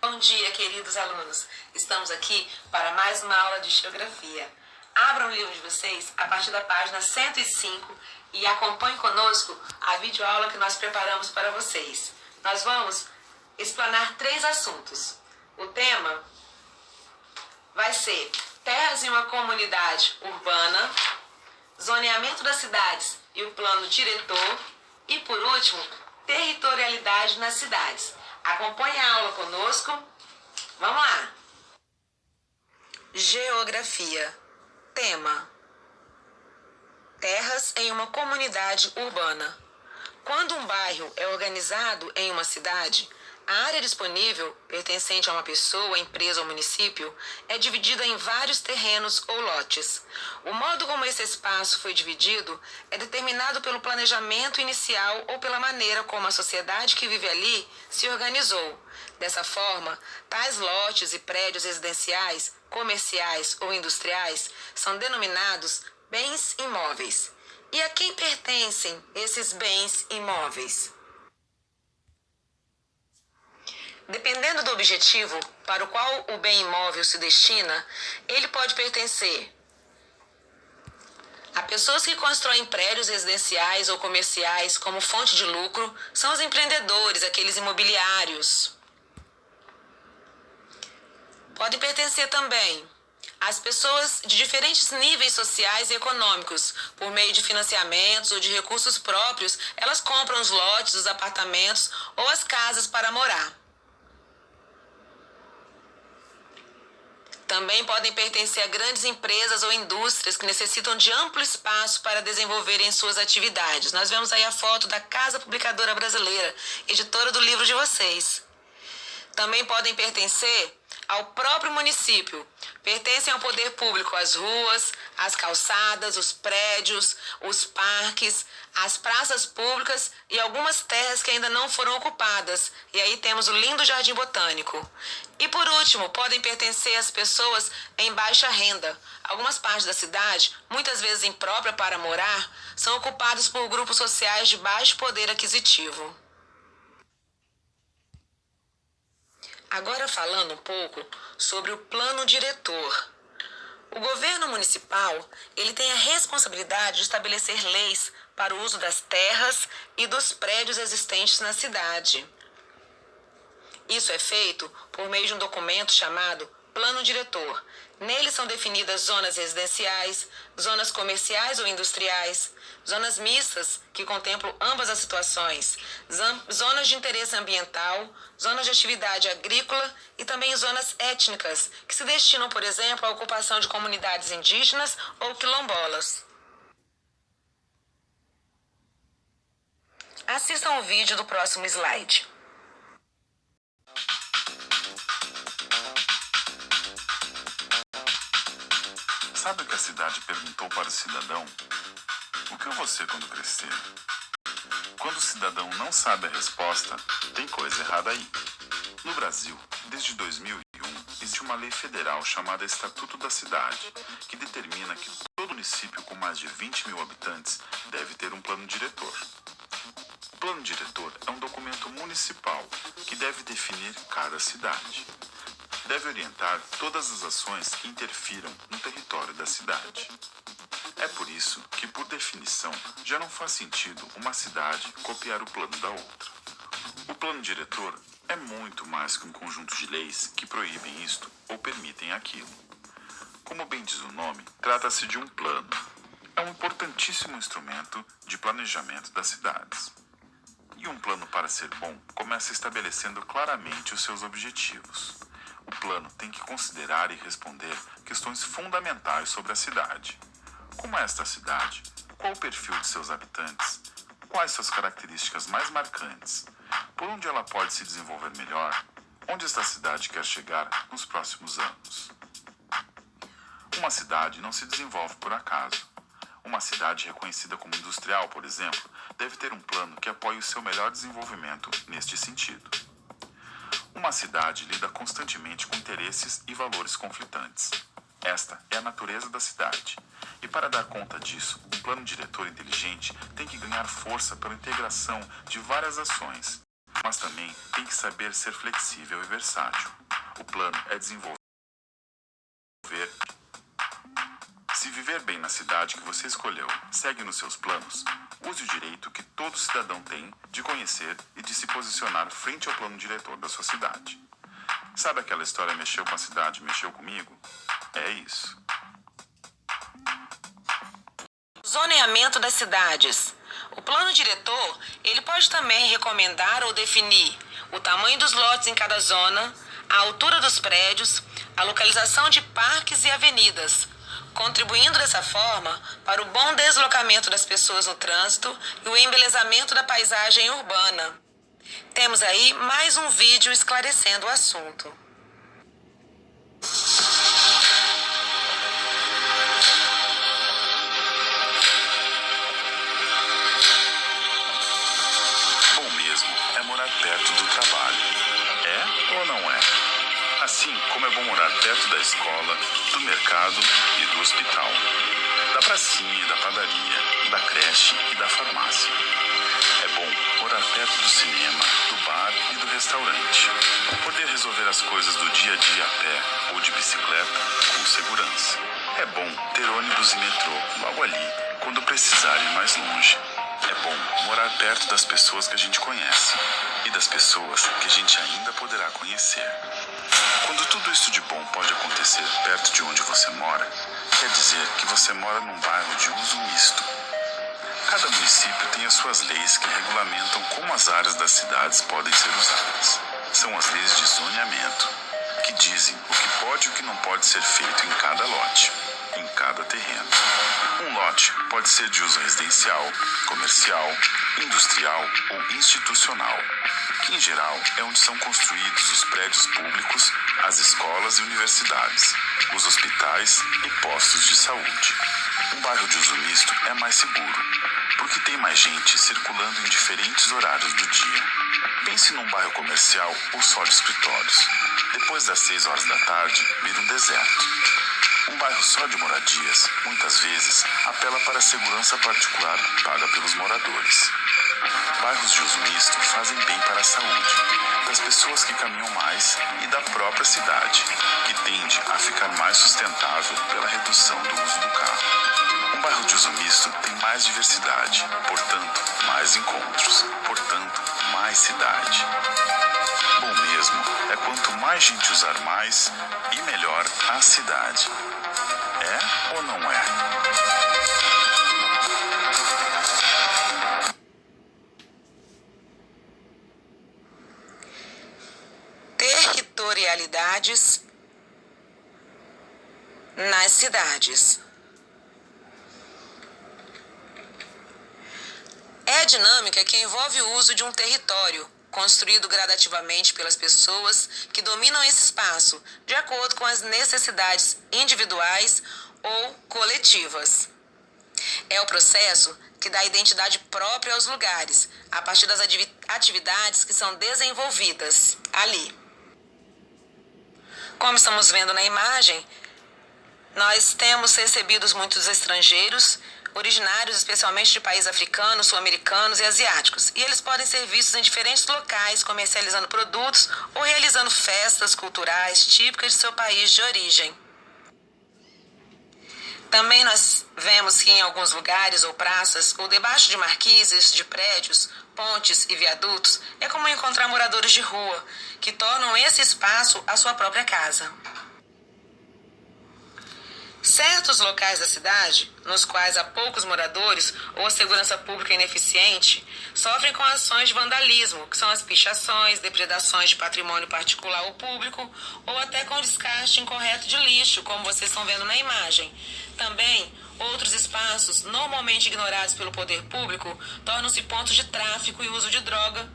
Bom dia, queridos alunos. Estamos aqui para mais uma aula de geografia. Abram o livro de vocês a partir da página 105 e acompanhem conosco a videoaula que nós preparamos para vocês. Nós vamos explanar 3 assuntos. O tema vai ser terras em uma comunidade urbana, zoneamento das cidades e o plano diretor e, por último, territorialidade nas cidades. Acompanhe a aula conosco. Vamos lá! Geografia. Tema: terras em uma comunidade urbana. Quando um bairro é organizado em uma cidade, a área disponível, pertencente a uma pessoa, empresa ou município, é dividida em vários terrenos ou lotes. O modo como esse espaço foi dividido é determinado pelo planejamento inicial ou pela maneira como a sociedade que vive ali se organizou. Dessa forma, tais lotes e prédios residenciais, comerciais ou industriais são denominados bens imóveis. E a quem pertencem esses bens imóveis? Dependendo do objetivo para o qual o bem imóvel se destina, ele pode pertencer a pessoas que constroem prédios residenciais ou comerciais como fonte de lucro, são os empreendedores, aqueles imobiliários. Podem pertencer também as pessoas de diferentes níveis sociais e econômicos. Por meio de financiamentos ou de recursos próprios, elas compram os lotes, os apartamentos ou as casas para morar. Também podem pertencer a grandes empresas ou indústrias que necessitam de amplo espaço para desenvolverem suas atividades. Nós vemos aí a foto da Casa Publicadora Brasileira, editora do livro de vocês. Também podem pertencer ao próprio município. Pertencem ao poder público as ruas, as calçadas, os prédios, os parques, as praças públicas e algumas terras que ainda não foram ocupadas. E aí temos o lindo Jardim Botânico. E por último, podem pertencer às pessoas em baixa renda. Algumas partes da cidade, muitas vezes imprópria para morar, são ocupadas por grupos sociais de baixo poder aquisitivo. Agora falando um pouco sobre o plano diretor. O governo municipal, ele tem a responsabilidade de estabelecer leis para o uso das terras e dos prédios existentes na cidade. Isso é feito por meio de um documento chamado Plano Diretor. Nele são definidas zonas residenciais, zonas comerciais ou industriais, zonas mistas, que contemplam ambas as situações, zonas de interesse ambiental, zonas de atividade agrícola e também zonas étnicas, que se destinam, por exemplo, à ocupação de comunidades indígenas ou quilombolas. Assistam o vídeo do próximo slide. Sabe o que a cidade perguntou para o cidadão? O que eu vou ser quando crescer? Quando o cidadão não sabe a resposta, tem coisa errada aí. No Brasil, desde 2001, existe uma lei federal chamada Estatuto da Cidade, que determina que todo município com mais de 20 mil habitantes deve ter um plano diretor. O plano diretor é um documento municipal que deve definir cada cidade. Deve orientar todas as ações que interfiram no território da cidade. É por isso que, por definição, já não faz sentido uma cidade copiar o plano da outra. O plano diretor é muito mais que um conjunto de leis que proíbem isto ou permitem aquilo. Como bem diz o nome, trata-se de um plano. É um importantíssimo instrumento de planejamento das cidades. E um plano, para ser bom, começa estabelecendo claramente os seus objetivos. O plano tem que considerar e responder questões fundamentais sobre a cidade. Como é esta cidade? Qual o perfil de seus habitantes? Quais suas características mais marcantes? Por onde ela pode se desenvolver melhor? Onde esta cidade quer chegar nos próximos anos? Uma cidade não se desenvolve por acaso. Uma cidade reconhecida como industrial, por exemplo, deve ter um plano que apoie o seu melhor desenvolvimento neste sentido. Uma cidade lida constantemente com interesses e valores conflitantes. Esta é a natureza da cidade. E para dar conta disso, um plano diretor inteligente tem que ganhar força pela integração de várias ações. mas também tem que saber ser flexível e versátil. O plano é desenvolver. Se viver bem na cidade que você escolheu segue nos seus planos, use o direito que todo cidadão tem de conhecer e de se posicionar frente ao plano diretor da sua cidade. Sabe aquela história mexeu com a cidade, mexeu comigo? É isso. Zoneamento das cidades. O plano diretor, ele pode também recomendar ou definir o tamanho dos lotes em cada zona, a altura dos prédios, a localização de parques e avenidas, contribuindo dessa forma para o bom deslocamento das pessoas no trânsito e o embelezamento da paisagem urbana. Temos aí mais um vídeo esclarecendo o assunto. Bom mesmo é morar perto do trabalho. É ou não é? Assim como é bom morar perto da escola, do mercado e do hospital, da pracinha e da padaria, da creche e da farmácia. É bom morar perto do cinema, do bar e do restaurante. Poder resolver as coisas do dia a dia a pé ou de bicicleta com segurança. É bom ter ônibus e metrô logo ali, quando precisar ir mais longe. É bom morar perto das pessoas que a gente conhece e das pessoas que a gente ainda poderá conhecer. Quando tudo isso de bom pode acontecer perto de onde você mora, quer dizer que você mora num bairro de uso misto. Cada município tem as suas leis que regulamentam como as áreas das cidades podem ser usadas. São as leis de zoneamento, que dizem o que pode e o que não pode ser feito em cada lote, em cada terreno. Um lote pode ser de uso residencial, comercial, industrial ou institucional, que em geral é onde são construídos os prédios públicos, as escolas e universidades, os hospitais e postos de saúde. Um bairro de uso misto é mais seguro, porque tem mais gente circulando em diferentes horários do dia. Pense num bairro comercial ou só de escritórios. Depois das 6 horas da tarde, vira um deserto. Um bairro só de moradias, muitas vezes, apela para a segurança particular paga pelos moradores. Bairros de uso misto fazem bem para a saúde, das pessoas que caminham mais e da própria cidade, que tende a ficar mais sustentável pela redução do uso do carro. Um bairro de uso misto tem mais diversidade, portanto, mais encontros, portanto, mais cidade. Bom mesmo é quanto mais gente usar mais e melhor a cidade. É ou não é? Territorialidades nas cidades. É a dinâmica que envolve o uso de um território, construído gradativamente pelas pessoas que dominam esse espaço, de acordo com as necessidades individuais ou coletivas. É o processo que dá identidade própria aos lugares, a partir das atividades que são desenvolvidas ali. Como estamos vendo na imagem, nós temos recebido muitos estrangeiros, originários especialmente de países africanos, sul-americanos e asiáticos. E eles podem ser vistos em diferentes locais, comercializando produtos ou realizando festas culturais típicas de seu país de origem. Também nós vemos que em alguns lugares ou praças, ou debaixo de marquises de prédios, pontes e viadutos, é comum encontrar moradores de rua, que tornam esse espaço a sua própria casa. Certos locais da cidade, nos quais há poucos moradores ou a segurança pública ineficiente, sofrem com ações de vandalismo, que são as pichações, depredações de patrimônio particular ou público, ou até com descarte incorreto de lixo, como vocês estão vendo na imagem. Também, outros espaços, normalmente ignorados pelo poder público, tornam-se pontos de tráfico e uso de droga.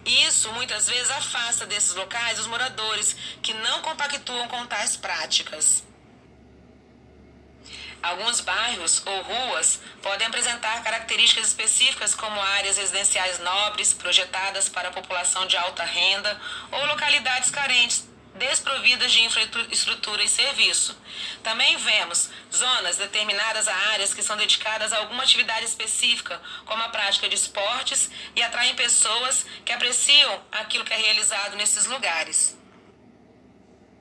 Isso, muitas vezes, afasta desses locais os moradores que não compactuam com tais práticas. Alguns bairros ou ruas podem apresentar características específicas como áreas residenciais nobres projetadas para a população de alta renda ou localidades carentes desprovidas de infraestrutura e serviço. Também vemos zonas determinadas a áreas que são dedicadas a alguma atividade específica, como a prática de esportes, e atraem pessoas que apreciam aquilo que é realizado nesses lugares.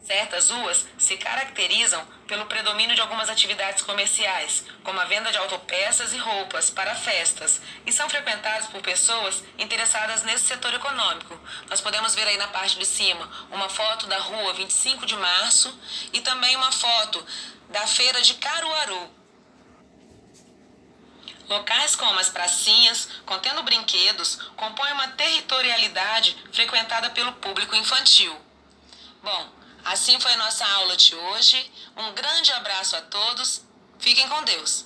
Certas ruas se caracterizam pelo predomínio de algumas atividades comerciais, como a venda de autopeças e roupas para festas, e são frequentadas por pessoas interessadas nesse setor econômico. Nós podemos ver aí na parte de cima uma foto da rua 25 de março e também uma foto da feira de Caruaru. Locais como as pracinhas, contendo brinquedos, compõem uma territorialidade frequentada pelo público infantil. Bom, assim foi a nossa aula de hoje. Um grande abraço a todos. Fiquem com Deus.